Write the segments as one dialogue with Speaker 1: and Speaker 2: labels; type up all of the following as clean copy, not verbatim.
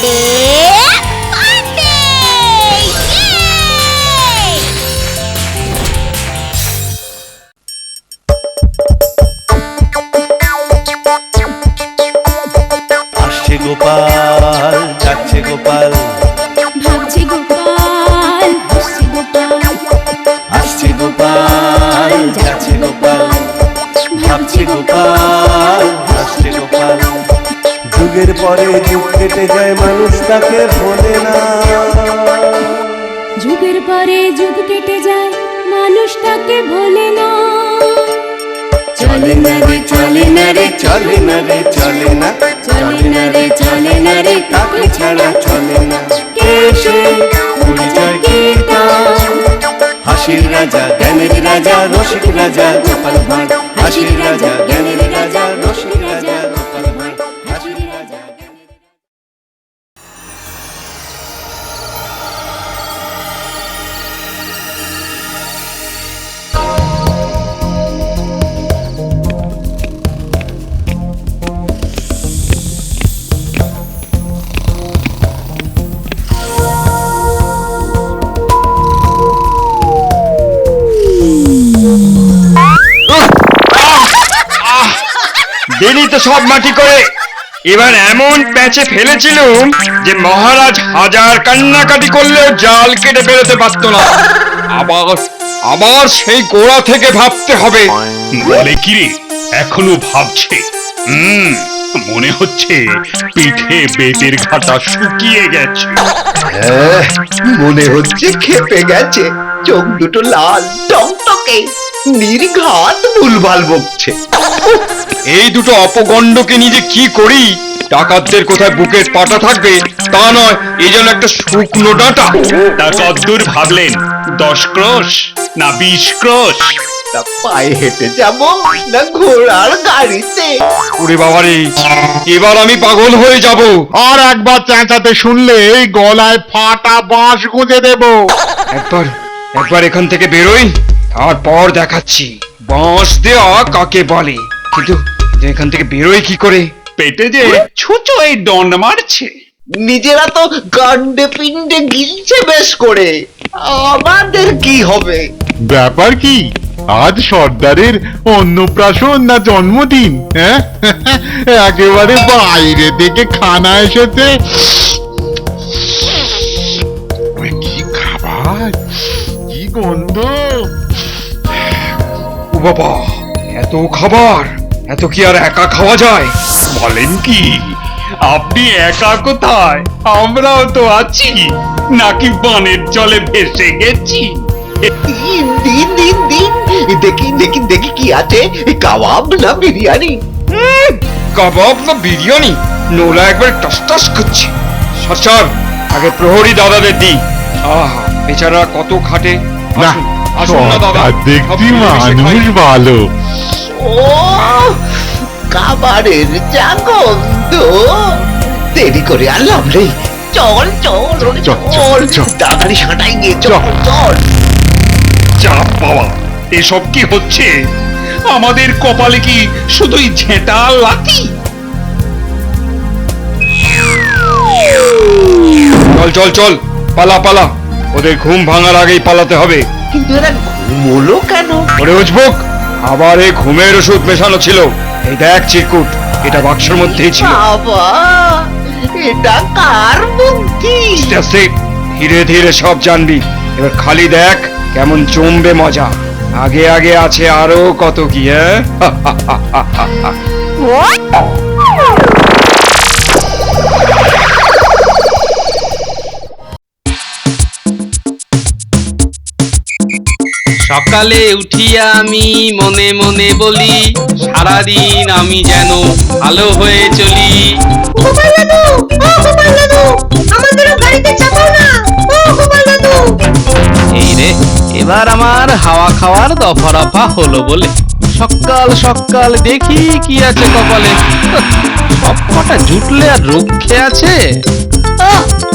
Speaker 1: আসছে গোপাল, যাচ্ছে গোপাল,
Speaker 2: ভাবছে গোপাল, হাসছে গোপাল,
Speaker 1: আসছে গোপাল, যাচ্ছে গোপাল, ভাবছে গোপাল, হাসছে গোপাল। যুগের পরে যুগ কেটে যায়, মানুষ তাকে ভোলে না।
Speaker 2: যুগের পরে যুগ কেটে যায়, মানুষ তাকে ভোলে না।
Speaker 1: চলে না রে, চলে না রে, চলে না রে, চলে না, চলে না রে, চলে না রে, তাকে ছাড়া চলে না। কে সে পরিচয় কি তার? হাসির রাজা, জ্ঞানের রাজা, রসিক রাজা গোপাল ভাঁড়। হাসির রাজা, জ্ঞানের রাজা, রসিক রাজা গোপাল ভাঁড়। হাসির রাজা।
Speaker 3: দিলি তো সব মাটি করে। এবার এমন প্যাঁচে ফেলেছিলুম যে মহারাজ হাজার কান্নাকাটি করলেও জাল কেটে বেরোতে পারত না। আবার আবার সেই গোড়া থেকে ভাবতে হবে।
Speaker 4: বলে কি রে, এখনো ভাবছে? মনে হচ্ছে পিঠে বেতের ঘাটা শুকিয়ে গেছে।
Speaker 5: মনে হচ্ছে খেপে গেছে, চোখ দুটো লাল টকটকে, নির্ঘাত ভুলভাল বকছে।
Speaker 3: এই দুটো অপগণ্ডকে নিয়ে যে কি করি। ডাকাতদের কোথায় বুকের পাটা থাকবে তা নয়, এই যেন একটা শুকনো ডাঁটা।
Speaker 4: তা কদ্দূর ভাবলেন? 10 ক্রোশ না 20 ক্রোশ?
Speaker 5: তা পায়ে হেঁটে যাব না ঘোড়ার গাড়িতে?
Speaker 3: ওরে বাবারে, এবার আমি পাগল হয়ে যাব।
Speaker 6: আর একবার চেঁচাতে শুনলে গলায় ফাটা বাঁশ গুঁজে দেব।
Speaker 3: একবার এখান থেকে বেরোই, তারপর দেখাচ্ছি বাঁশ দেওয়া কাকে বলে। কিন্তু এখান থেকে বেরোই কি করে?
Speaker 4: পেটে যে ছুঁচো এই দণ্ড মারছে।
Speaker 5: নিজেরা তো গান্ডে পিণ্ডে গিলছে বেশ করে, আমাদের কি হবে?
Speaker 6: ব্যাপার কি, আজ সর্দারের অন্নপ্রাশন না জন্মদিন? হ্যাঁ, একেবারে বাইরে থেকে খানা এসেছে। কি খাবার, কি গন্ধ!
Speaker 3: ও বাবা, এত খাবার, এত কি আর একা খাওয়া যায়?
Speaker 4: বলেন কি, আপনি একা কোথায়? আমরাও তো আছি। নাকি বানের জলে ভেসে গেছি?
Speaker 5: দিন দিন দিন দিন, দেখি দেখি দেখি কি আছে, কাবাব না বিরিয়ানি?
Speaker 3: কাবাব না বিরিয়ানি? নোলা একবার টস টস করছে। সরকার, আগে প্রহরী দাদাদের দি। আহা, বেচারা কত খাটে।
Speaker 6: না,
Speaker 3: আসুন না দাদা,
Speaker 6: দেখছি
Speaker 3: সব মিলেমিশে খাই।
Speaker 6: মানুষ ভালো।
Speaker 5: ও খাবারের যা গন্ধ, দেরি করে আর লাভ নেই। চল চল
Speaker 6: চল,
Speaker 5: চল,
Speaker 6: চল।
Speaker 5: তাড়াতাড়ি সাঁটাই গিয়ে চল চল।
Speaker 4: চাপ বাবা, এসব কি হচ্ছে? আমাদের কপালে কি শুধুই ঝেঁটা লাথি?
Speaker 3: চল চল চল, পালা পালা, ওদের ঘুম ভাঙার আগেই পালাতে হবে।
Speaker 5: কিন্তু এরা ঘুমোলো কেন?
Speaker 3: ওরে উজবুক, আবার এই ঘুমের ওষুধ মেশানো ছিল। এই দেখ চিরকুট, এটা বাক্সের মধ্যেই ছিল।
Speaker 5: বাবা, এটা কার বুদ্ধি?
Speaker 3: আস্তে আস্তে, ধীরে ধীরে সব জানবি। এবার খালি দেখ কেমন জমবে মজা। আগে আগে আছে আরো কত কি। হ্যাঁ,
Speaker 7: সকালে উঠিয়া আমি মনে মনে বলি, সারাদিন আমি যেন ভালো হয়ে চলি।
Speaker 2: গোপাল দাদু, ও গোপাল দাদু, আমাদেরও গাড়িতে চাপাও না। ও গোপাল দাদু।
Speaker 7: এই রে, এবার আমার হাওয়া খাওয়ার দফা রফা হলো বলে। সকাল সকাল দেখি কি আছে কপালে। সব কটা জুটলে আর রক্ষে আছে।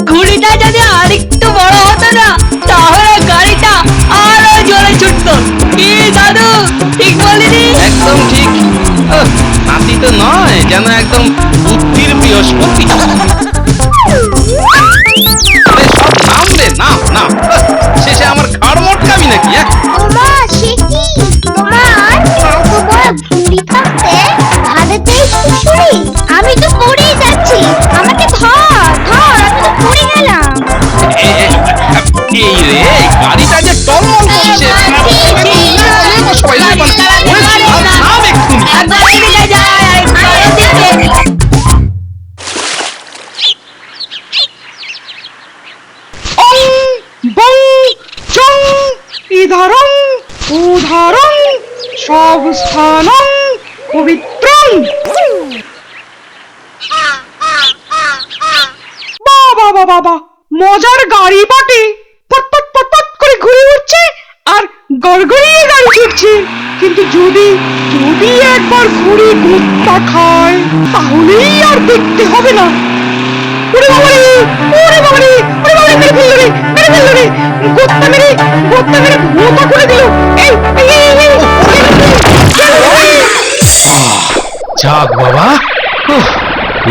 Speaker 2: ঘুড়িটা যদি আরেকটু বড় হতো না, তাহলে গাড়িটা আরো জোরে ছুটতো। কি দাদু, ঠিক বলিনি?
Speaker 7: একদম ঠিক। নাতি তো নয়, যেন একদম বুদ্ধির বৃহস্পতি।
Speaker 8: লাগছে, কিন্তু যদি যদি একবার ঘুড়ি গুপ্তা খায় তাহলেই আর দেখতে হবে না। ওরে বাবারে, ওরে বাবারে, ওরে বাবারে, মেরে ফেললো রে, মেরে ফেললো রে, গোত্তা মেরে ভোঁতা করে দিল। এই এই এই, এই,
Speaker 7: যাক বাবা, উফ,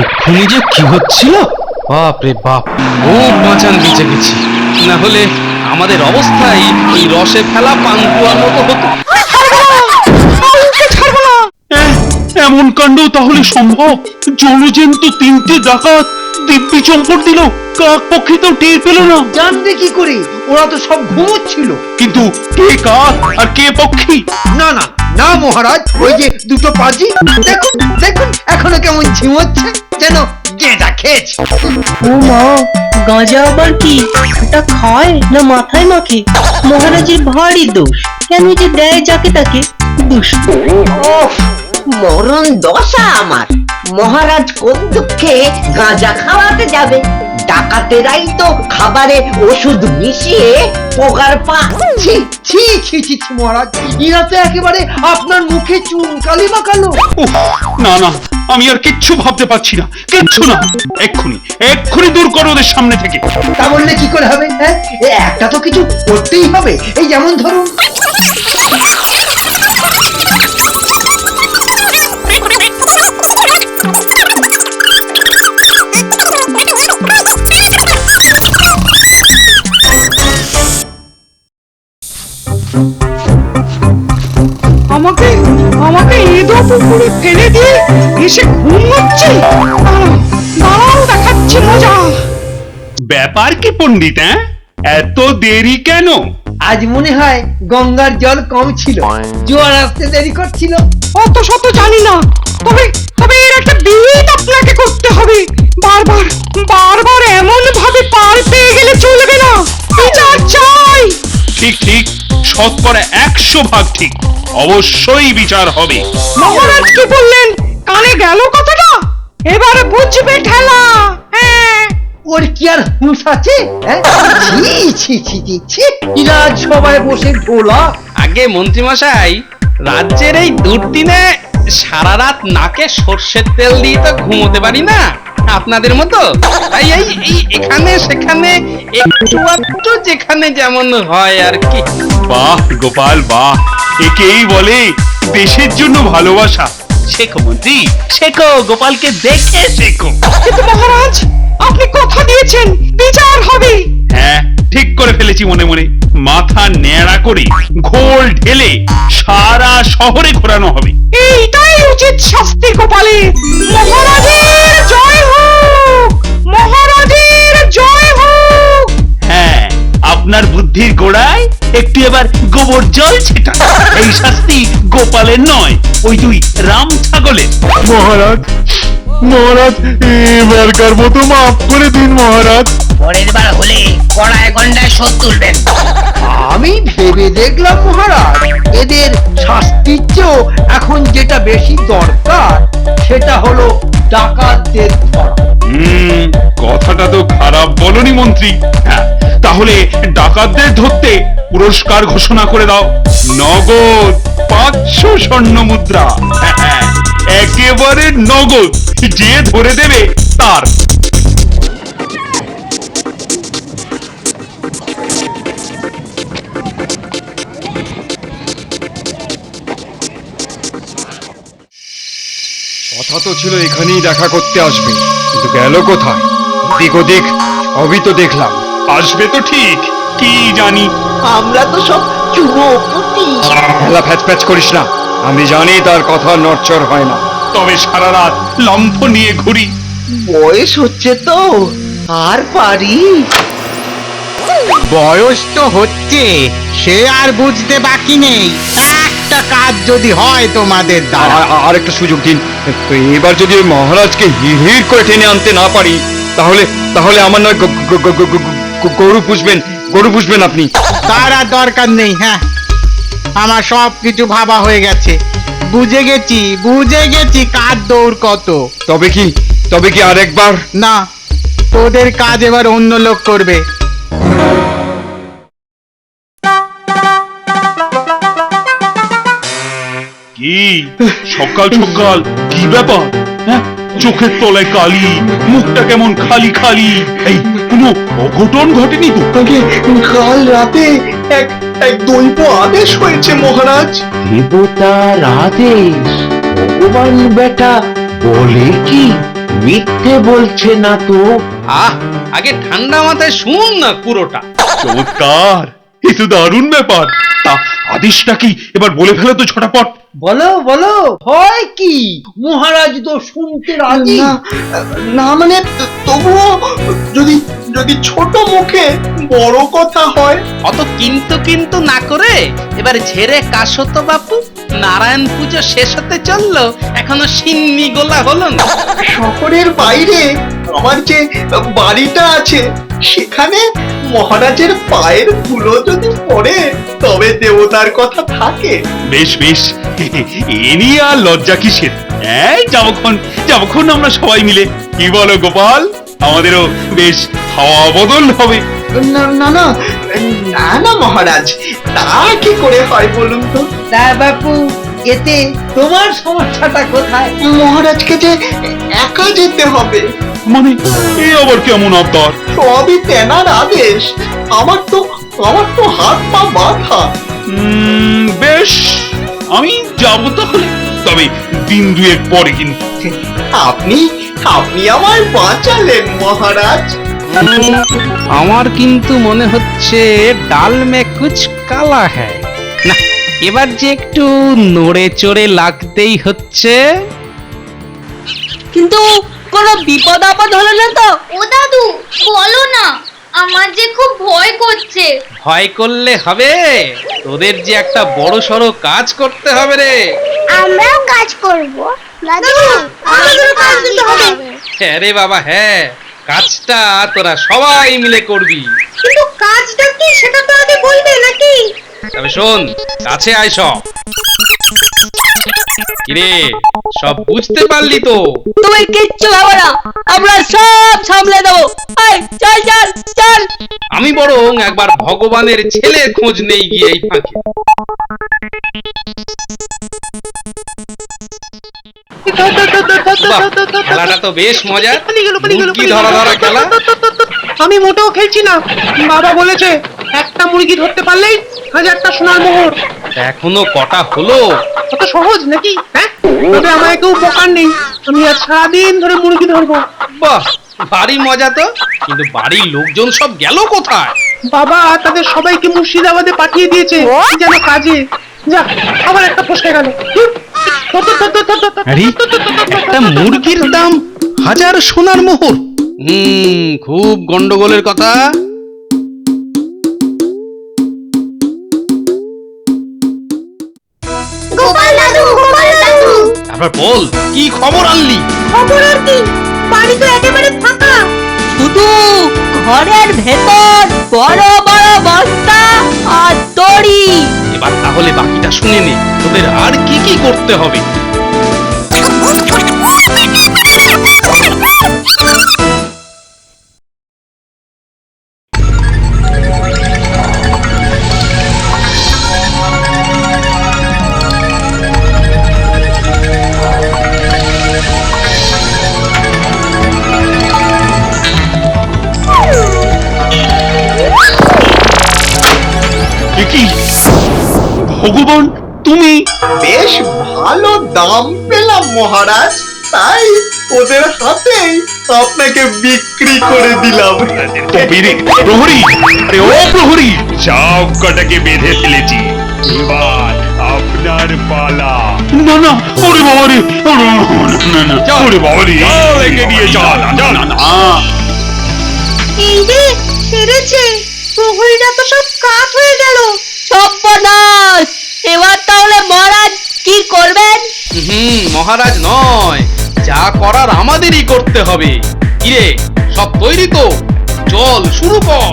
Speaker 7: এক্ষুনি যে কি হচ্ছিল, বাপ রে বাপ, খুব বাঁচান বেঁচে গেছি, না হলে আমাদের অবস্থাই ওই রসে ফেলা পান্তুয়ার মতো হতো।
Speaker 8: ছাড়বো না।
Speaker 6: এমন কাণ্ড তাহলে সম্ভব? জলজন্ত তিনটে ডাকাত দিব্যি চম্পট দিল, কাক পক্ষী তো টের পেল না।
Speaker 5: জানবে কি করে? ওরা তো সব ঘুমোচ্ছিল।
Speaker 6: কিন্তু কে কাক আর কে পক্ষী?
Speaker 5: না না না মহারাজ, ওই যে দুটো পাজি, দেখুন দেখুন এখনো কেমন ঝিমোচ্ছে, যেন গেঁজা খেয়েছে।
Speaker 2: ও মা, গাঁজা আবার কি? এটা খায় না মাথায় মাখে? মহারাজের ভারী দোষ, কেন যে দেয় যাকে তাকে, দুষ্ট।
Speaker 9: ওফ, মরণ দশা আমার। মহারাজ কোন দুঃখে গাঁজা খাওয়াতে যাবে? ডাকাতেরাই তো খাবারে ওষুধ মিশিয়ে পোকার পা।
Speaker 5: ছি ছি ছি ছি ছি মহারাজ, এরা তো একেবারে আপনার মুখে চুন কালি মাখালো।
Speaker 6: উফ, না না, আমি আর কিচ্ছু ভাবতে পারছি না, কিচ্ছু না। এক্ষুনি এক্ষুনি দূর করো ওদের সামনে থেকে।
Speaker 5: তা বললে কি করে হবে? হ্যাঁ, একটা তো কিছু করতেই হবে। এই যেমন ধরুন,
Speaker 8: আমাকে আমাকে এদো পুকুরে ফেলে দিয়ে এসে ঘুম হচ্ছে। দাঁড়াও, দেখাচ্ছি মজা।
Speaker 6: ব্যাপার কি পণ্ডিত? এত দেরি কেন?
Speaker 5: আজ মনে হয় গঙ্গার জল কম ছিল, জোয়ার আসতে দেরি করছিল।
Speaker 8: অত শত জানি না, তবে তবে এর একটা বিহিত আপনাকে করতে হবে। বারবার বারবার এমন ভাবে পার পেয়ে গেলে চলবে না, বিচার চাই।
Speaker 6: ঠিক ঠিক, শতকরা 100% ঠিক, অবশ্যই বিচার হবে।
Speaker 8: মহারাজ কি বললেন কানে গেল কথাটা? এবারে বুঝবে ঠেলা। হ্যাঁ,
Speaker 5: ওর কি আর হুঁশ আছে? হ্যাঁ? ছি ছি ছি ছি ছি, এরা সবাই বসে ঢোলা।
Speaker 7: আগে মন্ত্রী মশাই, রাজ্যের এই দুর্দিনে সারা রাত নাকে সর্ষের তেল দিয়ে তো ঘুমোতে পারি না আপনাদের মতো। তাই এই এখানে সেখানে একটু একটু যেখানে যেমন হয় আর কি।
Speaker 6: বাহ গোপাল বাহ, একেই বলে দেশের জন্য ভালোবাসা।
Speaker 7: শেখো মন্ত্রী, শেখো, গোপালকে দেখে শেখো।
Speaker 8: কিন্তু মহারাজ, আপনি কথা দিয়েছেন বিচার হবে।
Speaker 6: হ্যাঁ, ঠিক করে ফেলেছি মনে মনে। মাথা ন্যাড়া করে ঘোল ঢেলে সারা শহরে ঘোরানো হবে।
Speaker 8: এইটাই উচিত শাস্তি গোপালের। মহারাজের জয় হোক, মহারাজের জয় হোক।
Speaker 6: হ্যাঁ, আপনার বুদ্ধির গোড়ায় একটু এবার গোবর জল ছেটা। এই শাস্তি গোপালের নয়, ওই দুই রাম ছাগলের।
Speaker 1: মহারাজ মহারাজ, এবারকার মতো মাফ করে দিন মহারাজ।
Speaker 9: পরের বার হলে কড়ায় গন্ডায় শোধ তুলবেন।
Speaker 5: আমি ভেবে দেখলাম মহারাজ, এদের শাস্তির চেয়েও এখন যেটা বেশি দরকার সেটা হলো ডাকাতদের ধরা।
Speaker 6: কথাটা তো খারাপ বলনি মন্ত্রী। হ্যাঁ, তাহলে ডাকাতদের ধরতে পুরস্কার ঘোষণা করে দাও। নগদ 500 স্বর্ণ মুদ্রা। হ্যাঁ, একেবারে নগদ, যে ধরে দেবে তার।
Speaker 3: কথা তো ছিল এখানেই দেখা করতে আসবে, কিন্তু গেল কোথায়? দিক ওদিক সবই তো দেখলাম।
Speaker 6: আসবে তো ঠিক, কি জানি।
Speaker 9: আমরা তো সব চুনোপুটি।
Speaker 3: হেলা ফ্যাচ ফ্যাচ করিস না, আমি জানি তার কথা নড়চড় হয় না।
Speaker 6: তবে সারা রাত লম্ফ নিয়ে ঘুরি।
Speaker 9: বয়স হচ্ছে তো, আর পারি।
Speaker 10: বয়স তো হচ্ছে, সে আর বুঝতে বাকি নেই। একটা কাজ যদি হয় তোমাদের দ্বারা।
Speaker 3: আর একটা সুযোগ দিন। তো এবার যদি ওই মহারাজকে হিড় করে টেনে আনতে না পারি, তাহলে তাহলে আমার নয় গরু পুষবেন আপনি।
Speaker 10: তার আর দরকার নেই। হ্যাঁ, আমার সব কিছু ভাবা হয়ে গেছে, বুঝে গেছি কার দৌড় কত।
Speaker 3: তবে কি আরেকবার?
Speaker 10: না, তোদের কাজ এবার অন্য লোক করবে।
Speaker 6: কি সকাল সকাল কি ব্যাপার? হ্যাঁ, চোখের তলায় কালি, মুখটা কেমন খালি খালি। এই কোনো অঘটন ঘটেনি তো?
Speaker 1: কাল রাতে এক এক দৈব আদেশ হয়েছে মহারাজ।
Speaker 5: দেবতার আদেশ? ভগবান বেটা বলে কি? মিথ্যে বলছে না তো?
Speaker 7: আগে ঠান্ডা মাথায় শুনুন না পুরোটা।
Speaker 6: চমৎকার, এ তো দারুণ ব্যাপার। তা আদেশটা কি এবার বলে ফেলো তো ঝটাপট।
Speaker 5: বলো বলো, হয় কি? মহারাজ তো শুনতে রাজি।
Speaker 1: না মানে তবুও যদি যদি ছোট মুখে বড় কথা হয়।
Speaker 7: অত কিন্তু কিন্তু না করে এবার ঝেড়ে কাশো তো বাপু। নারায়ণ পুজো শেষ হতে চললো, এখনো সিন্নি গোলা হলো না।
Speaker 1: শহরের বাইরে আমার যে বাড়িটা আছে, সেখানে মহারাজের পায়ের ধুলো যদি পড়ে তবে দেবতার কথা থাকে।
Speaker 6: বেশ বেশ, এ নিয়ে আর লজ্জা কিসের? এই যাবক্ষণ আমরা সবাই মিলে, কি বলো গোপাল? আমাদেরও বেশ হাওয়া বদল হবে।
Speaker 1: না না না না না মহারাজ, তা কি করে হয় বলুন তো?
Speaker 5: তা বাপু, এতে তোমার সমস্যাটা কোথায়?
Speaker 1: মহারাজকে যে একা যেতে হবে।
Speaker 6: মানে এ আবার কেমন আবদার?
Speaker 1: সবই তেনার আদেশ। আমার তো হাত পা বাঁধা।
Speaker 6: বেশ, আমি যাব তাহলে, তবে দিন দুয়েক পরে কিন্তু।
Speaker 1: আপনি আমায় বাঁচালেন মহারাজ।
Speaker 7: আমার কিন্তু মনে হচ্ছে ডাল মে কুছ কালা হ্যায়। না, এবার যে একটু নড়ে চড়ে লাগতেই হচ্ছে।
Speaker 2: কিন্তু কোনো বিপদ আপদ হলো না তো?
Speaker 11: ও দাদু বলো না, আমার যে খুব ভয় করছে।
Speaker 7: ভয় করলে হবে? তোদের যে একটা বড় সড়ো কাজ করতে হবে রে।
Speaker 11: আমরাও কাজ করব দাদু, আমাদেরও কাজ দিতে হবে।
Speaker 7: হ্যাঁ রে বাবা, হ্যাঁ, কাজটা তোরা সবাই মিলে করবি।
Speaker 11: কিন্তু কাজটা কি সেটা তো আগে বলবে নাকি?
Speaker 7: তবে শোন, কাছে আয় সব। কিরে, সব বুঝতে পারলি তো?
Speaker 2: তুমি কিচ্ছু ভাবো না, আমরা সব সামলে দেবো। এই, চল চল চল।
Speaker 7: আমি বরং একবার ভগবানের ছেলের খোঁজ নেই গিয়ে এই ফাঁকে। বাহ, খেলাটা তো বেশ মজার। মুরগি ধরা ধরা খেলা।
Speaker 8: আমি মোটেও খেলছি না। বাবা বলেছে একটা মুরগি ধরতে পারলেই 1000টা সোনার মোহর।
Speaker 7: এখনো কটা হলো?
Speaker 8: কত সহজ নাকি? হ্যাঁ, তবে আমায় কেউ উপকার নেই। আমি আজ সারাদিন ধরে মুরগি ধরবো।
Speaker 7: বাহ, ভারী মজা তো। কিন্তু বাড়ির লোকজন সব গেল কোথায়?
Speaker 8: বাবা তাদের সবাইকে মুর্শিদাবাদে পাঠিয়ে দিয়েছে যেন কাজে। যা, আবার একটা ফসকে গেল।
Speaker 7: আরে, একটা মুরগির দাম 1000 সোনার মোহর। খুব গন্ডগোলের কথা।
Speaker 11: গোপাল দাদু, গোপাল দাদু।
Speaker 7: তারপর বল, কি খবর আনলি?
Speaker 11: খবর আর কি, বাড়ি তো একেবারে ফাঁকা।
Speaker 2: শুধু ঘরের ভেতর বড় বড় বস্তা আর দড়ি।
Speaker 7: এবার তাহলে বাকিটা শুনে নে, তোদের আর কি কি করতে হবে।
Speaker 6: এ কি ভগবান, তুমি?
Speaker 1: বেশ ভালো দাম পেলাম মহারাজ, তাই ওদের হাতেই আপনাকে বিক্রি করে দিলাম।
Speaker 6: তবে রে প্রহরী, আরে ও প্রহরী, সব কটাকে বেঁধে ফেলেছি, এবার আপনার পালা। না না, ওরে বাবা রে, না না, ওরে বাবা রে, একে নিয়ে চল না না।
Speaker 11: এই রে, সেরেছে। প্রহরীরা তো সব কাঠ হয়ে গেল।
Speaker 2: সর্বনাশ! এবার তাহলে মহারাজ কি করবেন?
Speaker 7: মহারাজ নয়, যা করার আমাদেরই করতে হবে। কিরে, সব তৈরি তো? চল শুরু কর।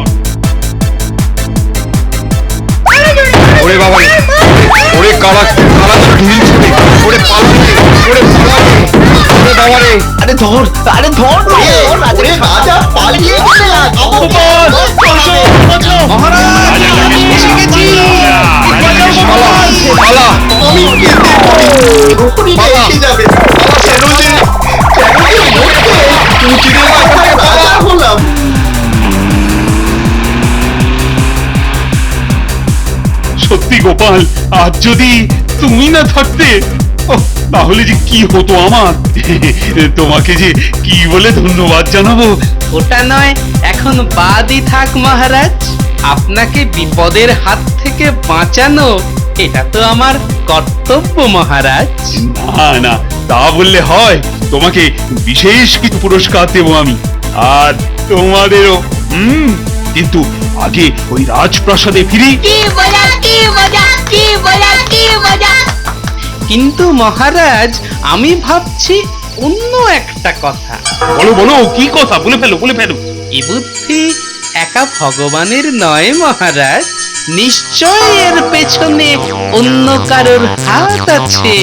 Speaker 3: ওরে বাবা রে, ওরে কালা কালা ঢিল ছুটে, ওরে পালাতে, ওরে পালাতে, ওরে বাবা রে।
Speaker 1: আরে ধর ওরে রাজা পালিয়ে গেছে।
Speaker 7: মহারাজ পেয়েছি
Speaker 1: পুকুরিটা এসে যাবে কেন যে পুকুরের মাথায় রাজা হলাম।
Speaker 6: সত্যি গোপাল, আজ যদি তুমি না থাকতে ওহ, তাহলে যে কি হতো আমার। তোমাকে যে কি বলে ধন্যবাদ জানাবো।
Speaker 7: ওটা নয়, এখন বাদই থাক মহারাজ। আপনাকে বিপদের হাত থেকে বাঁচানো এটা তো আমার কর্তব্য মহারাজ।
Speaker 6: না না, তা বললে হয়? তোমাকে বিশেষ কিছু পুরস্কার দেবো আমি, আর তোমাদেরও। কিন্তু আগে ওই রাজপ্রাসাদে ফিরি।
Speaker 2: কি মজা কি মজা কি মজা কি মজা।
Speaker 7: কিন্তু মহারাজ, আমি ভাবছি অন্য একটা কথা।
Speaker 6: বলো বলো, কি কথা? বলে ফেলো বলে ফেলো।
Speaker 7: এ বুদ্ধি একা ভগবানের নয় মহারাজ, নিশ্চয় এর পেছনে অন্য কারোর হাত আছে।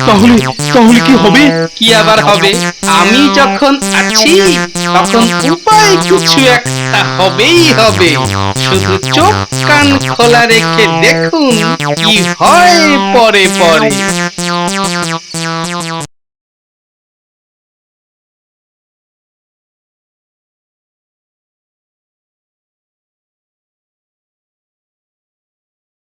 Speaker 6: তাহলে তাহলে কি হবে?
Speaker 7: কি আবার হবে? আমি যখন আছি তখন উপায় কিছু একটা হবেই হবে। শুধু চোখ কান খোলা রেখে দেখুন কি হয় পরে পরে।